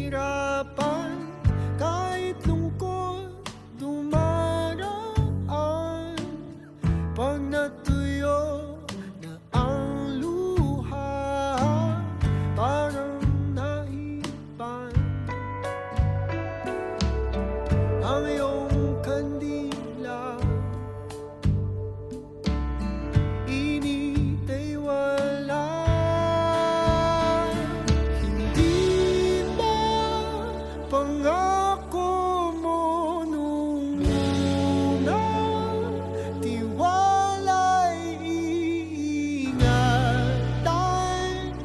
kahirapan, kahit lungkot dumaraan. Pag natuyo na ang luha, parang naipan ang iyong kandila. Init ay wala. Hindi ba pangako mo nung una? Tiwala'y iingatan.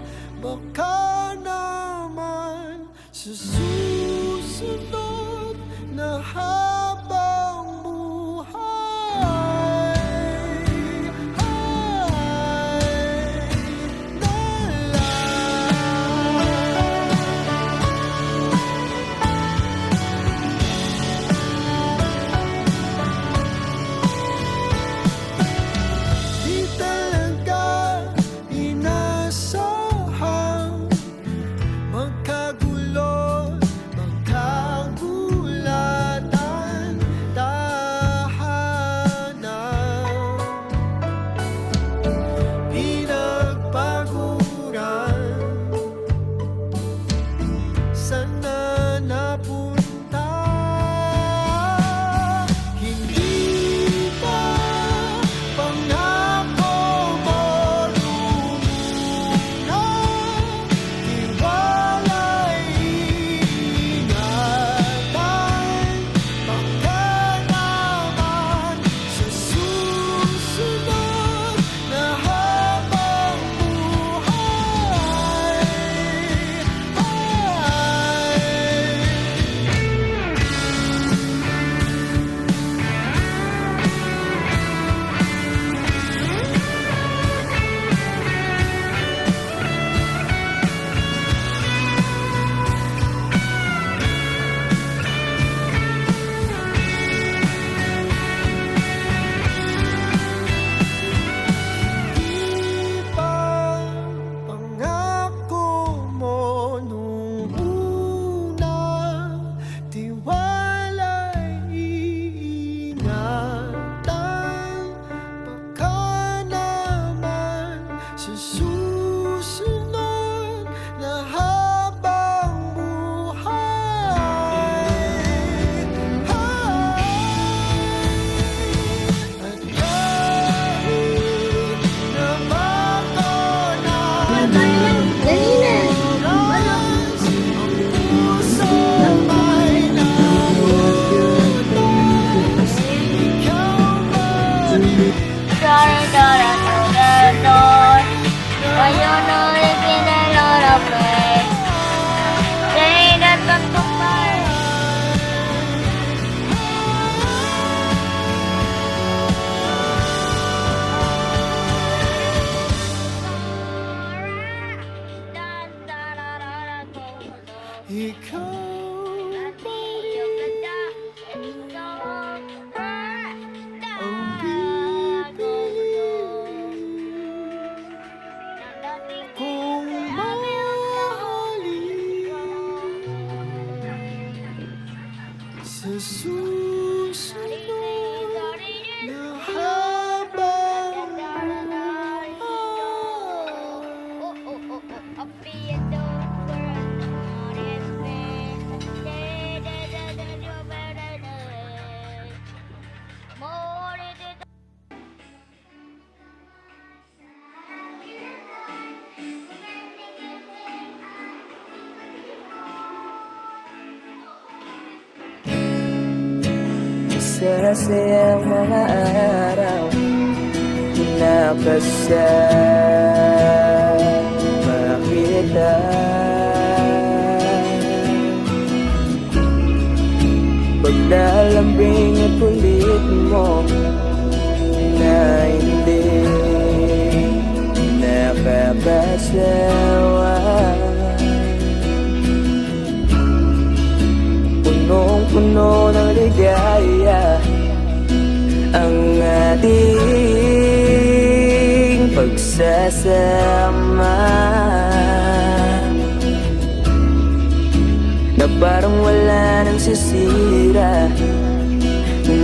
Baka naman sa susunod na habang buhay di talaga inasahang magkagulo, magkagulatan, tahanan pinagpaguran. Sana napunta. Hindi ba pangako mo nung una? Tiwala'y iingatan. Baka naman sa susunod na habang buhay di ba pangako mo nung una? Tiwala'y iingatan. Baka naman sa susunod na habang buhay at kahit na baka oras ang puso may nabutas, ikaw ba rin? Ikaw ba rin ang pipiliin kung mahalin sa susunod na habang buhay. Masasayang mga araw nakasama kita. Paglalambing at ulit mo na hindi nakakasawa. Punong-puno ng ligaya ang ating pagsasama. Parang wala nang sisira ng